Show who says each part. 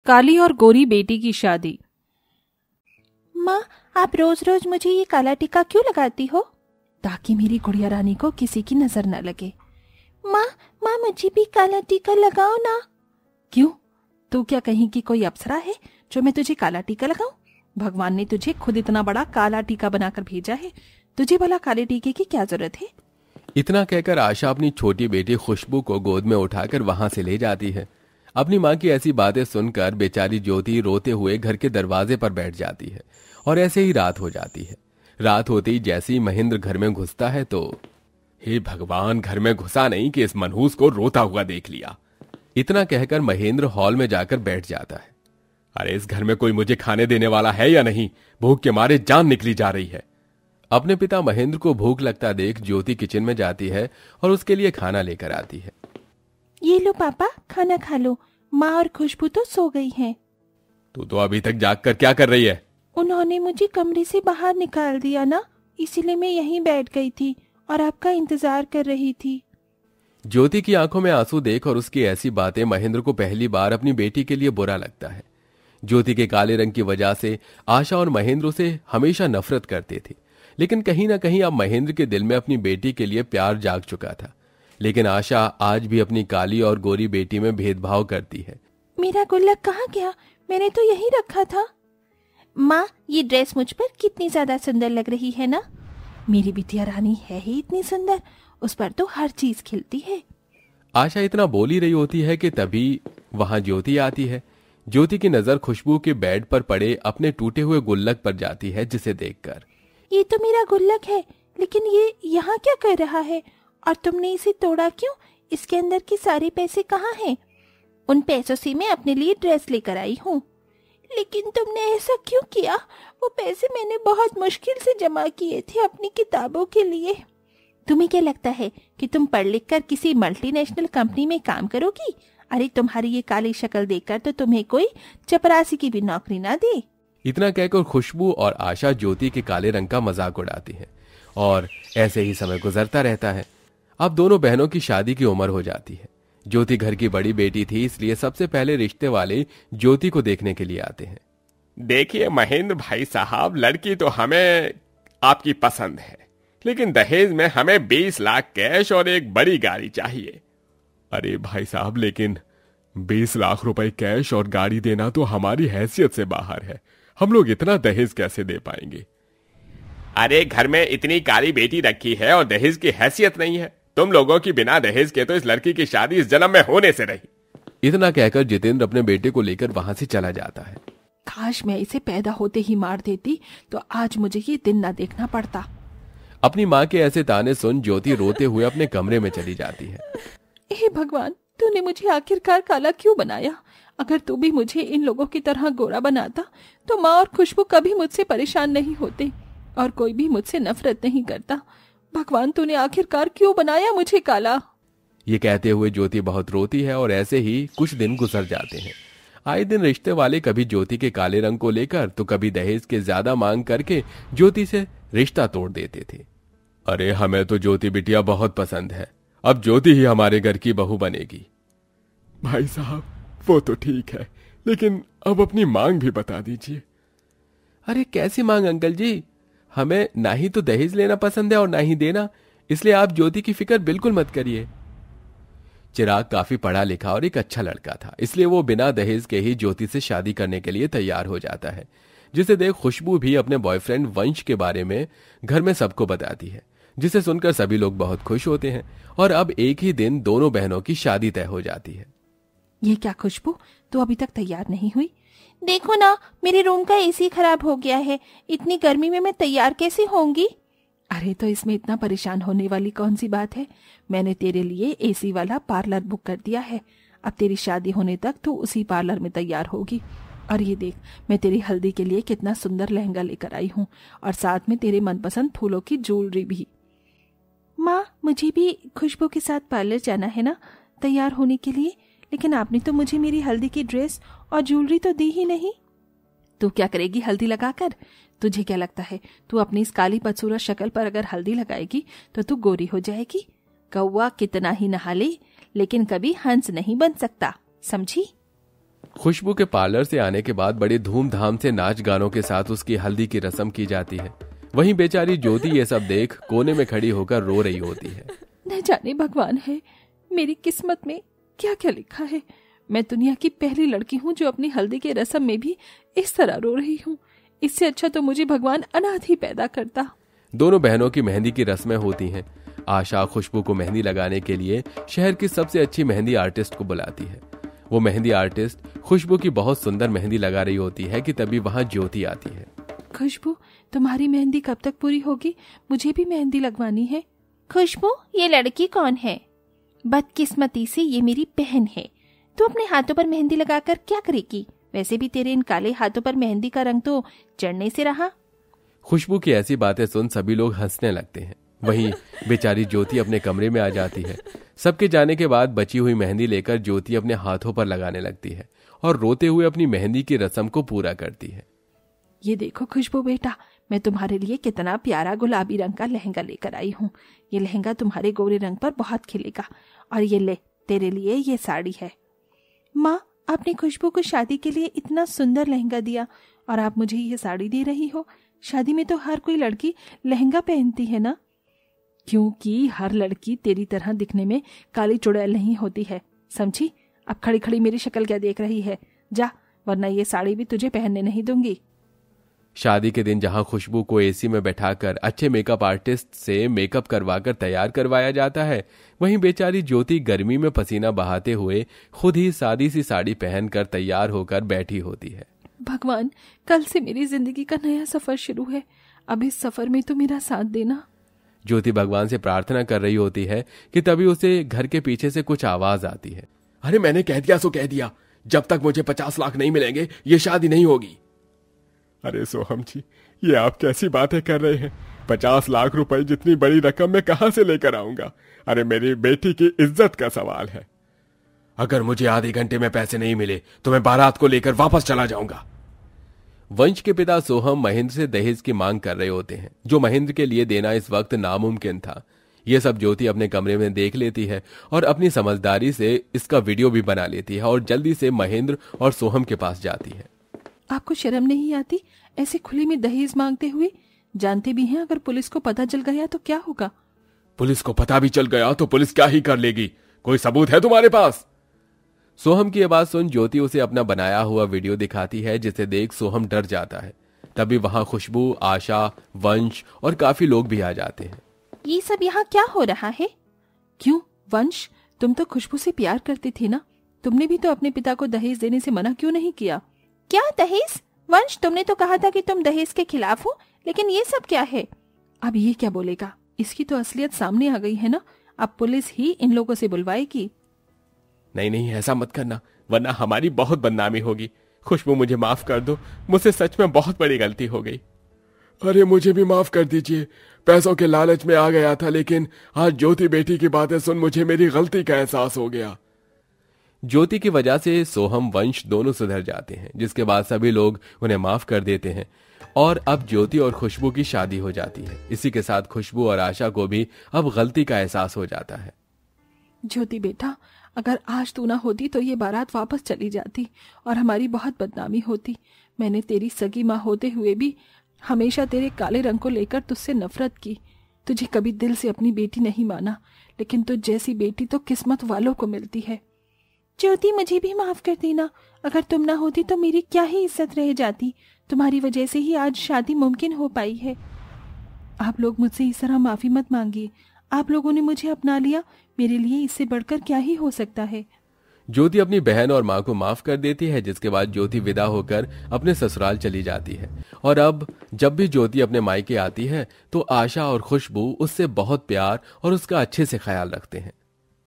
Speaker 1: काली और गोरी बेटी की शादी।
Speaker 2: माँ, आप रोज रोज मुझे ये काला टीका क्यों लगाती हो?
Speaker 1: ताकि मेरी गुड़िया रानी को किसी की नजर न लगे।
Speaker 2: माँ, मुझे भी काला टीका लगाओ ना।
Speaker 1: क्यों, तू क्या कहीं की कोई अप्सरा है जो मैं तुझे काला टीका लगाऊं? भगवान ने तुझे खुद इतना बड़ा काला टीका बनाकर भेजा है, तुझे भला काले टीके की क्या जरूरत है?
Speaker 3: इतना कहकर आशा अपनी छोटी बेटी खुशबू को गोद में उठाकर वहां से ले जाती है। अपनी माँ की ऐसी बातें सुनकर बेचारी ज्योति रोते हुए घर के दरवाजे पर बैठ जाती है और ऐसे ही रात हो जाती है। रात होते ही जैसे ही महेंद्र घर में घुसता है तो हे भगवान, घर में घुसा नहीं कि इस मनहूस को रोता हुआ देख लिया। इतना कहकर महेंद्र हॉल में जाकर बैठ जाता है। अरे इस घर में कोई मुझे खाने देने वाला है या नहीं? भूख के मारे जान निकली जा रही है। अपने पिता महेंद्र को भूख लगता देख ज्योति किचन में जाती है और उसके लिए खाना लेकर आती है।
Speaker 2: ये लो पापा, खाना खा लो। माँ और खुशबू तो सो गई हैं।
Speaker 3: तू तो अभी तक जागकर क्या कर रही है?
Speaker 2: उन्होंने मुझे कमरे से बाहर निकाल दिया ना, इसीलिए मैं यहीं बैठ गई थी और आपका इंतजार कर रही थी।
Speaker 3: ज्योति की आंखों में आंसू देख और उसकी ऐसी बातें महेंद्र को पहली बार अपनी बेटी के लिए बुरा लगता है। ज्योति के काले रंग की वजह से आशा और महेंद्र उसे हमेशा नफरत करते थे, लेकिन कहीं ना कहीं अब महेंद्र के दिल में अपनी बेटी के लिए प्यार जाग चुका था। लेकिन आशा आज भी अपनी काली और गोरी बेटी में भेदभाव करती है।
Speaker 2: मेरा गुल्लक कहाँ गया? मैंने तो यहीं रखा था। माँ, ये ड्रेस मुझ पर कितनी ज्यादा सुंदर लग रही है ना।
Speaker 1: मेरी बिटिया रानी है ही इतनी सुंदर, उस पर तो हर चीज खिलती है।
Speaker 3: आशा इतना बोल ही रही होती है कि तभी वहां ज्योति आती है। ज्योति की नजर खुशबू के बेड पर पड़े अपने टूटे हुए गुल्लक पर जाती है, जिसे देखकर
Speaker 2: ये तो मेरा गुल्लक है, लेकिन ये यहाँ क्या कर रहा है? और तुमने इसे तोड़ा क्यों? इसके अंदर के सारे पैसे कहाँ हैं? उन पैसों से मैं अपने लिए ड्रेस लेकर आई हूँ। लेकिन तुमने ऐसा क्यों किया? वो पैसे मैंने बहुत मुश्किल से जमा किए थे अपनी किताबों के लिए। तुम्हें क्या लगता है कि तुम पढ़ लिख कर किसी मल्टीनेशनल कंपनी में काम करोगी? अरे तुम्हारी ये काली शक्ल देखकर तो तुम्हें कोई चपरासी की भी नौकरी ना दे।
Speaker 3: इतना कहकर खुशबू और आशा ज्योति के काले रंग का मजाक उड़ाती है और ऐसे ही समय गुजरता रहता है। अब दोनों बहनों की शादी की उम्र हो जाती है। ज्योति घर की बड़ी बेटी थी, इसलिए सबसे पहले रिश्ते वाले ज्योति को देखने के लिए आते हैं।
Speaker 4: देखिए महेंद्र भाई साहब, लड़की तो हमें आपकी पसंद है, लेकिन दहेज में हमें 20 लाख कैश और एक बड़ी गाड़ी चाहिए।
Speaker 3: अरे भाई साहब, लेकिन 20 लाख रुपए कैश और गाड़ी देना तो हमारी हैसियत से बाहर है। हम लोग इतना दहेज कैसे दे पाएंगे?
Speaker 4: अरे घर में इतनी काली बेटी रखी है और दहेज की हैसियत नहीं है। तुम लोगों की बिना दहेज के तो इस लड़की की शादी इस जन्म में होने से रही।
Speaker 3: इतना कहकर जितेंद्र अपने बेटे को लेकर वहां से चला जाता है।
Speaker 1: काश मैं इसे पैदा होते ही मार देती तो आज मुझे ये दिन न देखना पड़ता।
Speaker 3: अपनी माँ के ऐसे ताने सुन ज्योति रोते हुए अपने कमरे में चली जाती है।
Speaker 1: हे भगवान, तूने मुझे आखिरकार काला क्यों बनाया? अगर तू भी मुझे इन लोगों की तरह गोरा बनाता तो माँ और खुशबू कभी मुझसे परेशान नहीं होते और कोई भी मुझसे नफरत नहीं करता। भगवान, तूने आखिरकार क्यों बनाया मुझे काला?
Speaker 3: ये कहते हुए ज्योति बहुत रोती है और ऐसे ही कुछ दिन गुजर जाते हैं। आए दिन रिश्ते वाले कभी ज्योति के काले रंग को लेकर तो कभी दहेज के ज्यादा मांग करके ज्योति से रिश्ता तोड़ देते थे। अरे हमें तो ज्योति बिटिया बहुत पसंद है, अब ज्योति ही हमारे घर की बहू बनेगी।
Speaker 4: भाई साहब वो तो ठीक है, लेकिन अब अपनी मांग भी बता दीजिए।
Speaker 3: अरे कैसी मांग अंकल जी? हमें ना ही तो दहेज लेना पसंद है और ना ही देना, इसलिए आप ज्योति की फिक्र बिल्कुल मत करिए। चिराग काफी पढ़ा लिखा और एक अच्छा लड़का था, इसलिए वो बिना दहेज के ही ज्योति से शादी करने के लिए तैयार हो जाता है, जिसे देख खुशबू भी अपने बॉयफ्रेंड वंश के बारे में घर में सबको बताती है, जिसे सुनकर सभी लोग बहुत खुश होते हैं और अब एक ही दिन दोनों बहनों की शादी तय हो जाती है।
Speaker 1: ये क्या खुशबू, तू अभी तक तैयार नहीं हुई?
Speaker 2: देखो ना, मेरे रूम का एसी खराब हो गया है। इतनी गर्मी में मैं तैयार कैसे होंगी?
Speaker 1: अरे तो इसमें इतना परेशान होने वाली कौन सी बात है? मैंने तेरे लिए एसी वाला पार्लर बुक कर दिया है। अब तेरी शादी होने तक तू उसी पार्लर में तैयार होगी। और ये देख, मैं तेरी हल्दी के लिए कितना सुंदर लहंगा लेकर आई हूँ और साथ में तेरे मनपसंद फूलों की ज्वेलरी भी।
Speaker 2: माँ, मुझे भी खुशबू के साथ पार्लर जाना है ना तैयार होने के लिए, लेकिन आपने तो मुझे मेरी हल्दी की ड्रेस और ज्वेलरी तो दी ही नहीं।
Speaker 1: तू क्या करेगी हल्दी लगाकर? तुझे क्या लगता है तू अपनी इस काली बदसूरत शक्ल पर अगर हल्दी लगाएगी तो तू गोरी हो जाएगी? कौवा कितना ही नहा ले लेकिन कभी हंस नहीं बन सकता, समझी?
Speaker 3: खुशबू के पार्लर से आने के बाद बड़े धूमधाम से नाच गानों के साथ उसकी हल्दी की रस्म की जाती है। वहीं बेचारी ज्योति ये सब देख कोने में खड़ी होकर रो रही होती है।
Speaker 1: न जाने भगवान है मेरी किस्मत में क्या क्या लिखा है। मैं दुनिया की पहली लड़की हूँ जो अपनी हल्दी के रस्म में भी इस तरह रो रही हूँ। इससे अच्छा तो मुझे भगवान अनाथ ही पैदा करता।
Speaker 3: दोनों बहनों की मेहंदी की रस्में होती हैं। आशा खुशबू को मेहंदी लगाने के लिए शहर की सबसे अच्छी मेहंदी आर्टिस्ट को बुलाती है। वो मेहंदी आर्टिस्ट खुशबू की बहुत सुंदर मेहंदी लगा रही होती है कि तभी वहां ज्योति आती है।
Speaker 1: खुशबू, तुम्हारी मेहंदी कब तक पूरी होगी? मुझे भी मेहंदी लगवानी है।
Speaker 2: खुशबू, ये लड़की कौन है? बदकिस्मती से ये मेरी बहन है। तू अपने हाथों पर मेहंदी लगाकर क्या करेगी? वैसे भी तेरे इन काले हाथों पर मेहंदी का रंग तो चढ़ने से रहा।
Speaker 3: खुशबू की ऐसी बातें सुन सभी लोग हंसने लगते हैं। वहीं बेचारी ज्योति अपने कमरे में आ जाती है। सबके जाने के बाद बची हुई मेहंदी लेकर ज्योति अपने हाथों पर लगाने लगती है और रोते हुए अपनी मेहंदी की रस्म को पूरा करती है।
Speaker 1: ये देखो खुशबू बेटा, मैं तुम्हारे लिए कितना प्यारा गुलाबी रंग का लहंगा लेकर आई हूँ। ये लहंगा तुम्हारे गोरे रंग पर बहुत खिलेगा। और ये ले, तेरे लिए ये साड़ी है।
Speaker 2: माँ, आपने खुशबू को शादी के लिए इतना सुंदर लहंगा दिया
Speaker 1: और आप मुझे ये साड़ी दे रही हो। शादी में तो हर कोई लड़की लहंगा पहनती है ना, क्योंकि हर लड़की तेरी तरह दिखने में काली चुड़ैल नहीं होती है, समझी? अब खड़ी खड़ी मेरी शक्ल क्या देख रही है? जा, वरना ये साड़ी भी तुझे पहनने नहीं दूंगी।
Speaker 3: शादी के दिन जहां खुशबू को एसी में बैठाकर अच्छे मेकअप आर्टिस्ट से मेकअप करवाकर तैयार करवाया जाता है, वहीं बेचारी ज्योति गर्मी में पसीना बहाते हुए खुद ही सादी सी साड़ी पहनकर तैयार होकर बैठी होती है।
Speaker 1: भगवान, कल से मेरी जिंदगी का नया सफर शुरू है। अब इस सफर में तो मेरा साथ देना।
Speaker 3: ज्योति भगवान से प्रार्थना कर रही होती है कि तभी उसे घर के पीछे से कुछ आवाज आती है।
Speaker 4: अरे मैंने कह दिया सो कह दिया, जब तक मुझे 50 लाख नहीं मिलेंगे ये शादी नहीं होगी। अरे सोहम जी, ये आप कैसी बातें कर रहे हैं? 50 लाख रुपए जितनी बड़ी रकम मैं कहां से लेकर आऊंगा? अरे मेरी बेटी की इज्जत का सवाल है। अगर मुझे आधे घंटे में पैसे नहीं मिले तो मैं बारात को लेकर वापस चला जाऊंगा।
Speaker 3: वंश के पिता सोहम महेंद्र से दहेज की मांग कर रहे होते हैं, जो महेंद्र के लिए देना इस वक्त नामुमकिन था। यह सब ज्योति अपने कमरे में देख लेती है और अपनी समझदारी से इसका वीडियो भी बना लेती है और जल्दी से महेंद्र और सोहम के पास जाती है।
Speaker 1: आपको शर्म नहीं आती ऐसे खुले में दहेज मांगते हुए? जानते भी हैं अगर पुलिस को पता चल गया तो क्या होगा?
Speaker 4: पुलिस को पता भी चल गया तो पुलिस क्या ही कर लेगी? कोई सबूत है तुम्हारे पास?
Speaker 3: सोहम की आवाज सुन ज्योति उसे अपना बनाया हुआ वीडियो दिखाती है, जिसे देख सोहम डर जाता है। तभी वहां खुशबू, आशा, वंश और काफी लोग भी आ जाते हैं।
Speaker 2: ये सब यहाँ क्या हो रहा है?
Speaker 1: क्यों वंश, तुम तो खुशबू से प्यार करती थी ना? तुमने भी तो अपने पिता को दहेज देने से मना क्यों नहीं किया?
Speaker 2: क्या दहेज? वंश, तुमने तो कहा था कि तुम दहेज के खिलाफ हो, लेकिन ये सब क्या है?
Speaker 1: अब ये क्या बोलेगा? इसकी तो असलियत सामने आ गई है ना। अब पुलिस ही इन लोगों से बुलवाएगी।
Speaker 4: नहीं नहीं, ऐसा मत करना, वरना हमारी बहुत बदनामी होगी। खुशबू, मुझे माफ कर दो, मुझसे सच में बहुत बड़ी गलती हो गई। अरे मुझे भी माफ कर दीजिए, पैसों के लालच में आ गया था, लेकिन आज ज्योति बेटी की बातें सुन मुझे मेरी गलती का एहसास हो गया।
Speaker 3: ज्योति की वजह से सोहम, वंश दोनों सुधर जाते हैं, जिसके बाद सभी लोग उन्हें माफ कर देते हैं और अब ज्योति और खुशबू की शादी हो जाती है। इसी के साथ खुशबू और आशा को भी अब गलती का एहसास हो जाता है।
Speaker 1: ज्योति बेटा, अगर आज तू ना होती तो ये बारात वापस चली जाती और हमारी बहुत बदनामी होती। मैंने तेरी सगी माँ होते हुए भी हमेशा तेरे काले रंग को लेकर तुझसे नफरत की। तुझे कभी दिल से अपनी बेटी नहीं माना, लेकिन तुझ जैसी बेटी तो किस्मत वालों को मिलती है।
Speaker 2: ज्योति, मुझे भी माफ कर देना। अगर तुम ना होती तो मेरी क्या ही इज्जत रह जाती। तुम्हारी वजह से ही आज शादी मुमकिन हो पाई है।
Speaker 1: आप लोग मुझसे इस तरह माफी मत मांगिए। आप लोगों ने मुझे अपना लिया, मेरे लिए इससे बढ़कर क्या ही हो सकता है।
Speaker 3: ज्योति अपनी बहन और माँ को माफ कर देती है, जिसके बाद ज्योति विदा होकर अपने ससुराल चली जाती है। और अब जब भी ज्योति अपने मायके आती है तो आशा और खुशबू उससे बहुत प्यार और उसका अच्छे से ख्याल रखते हैं।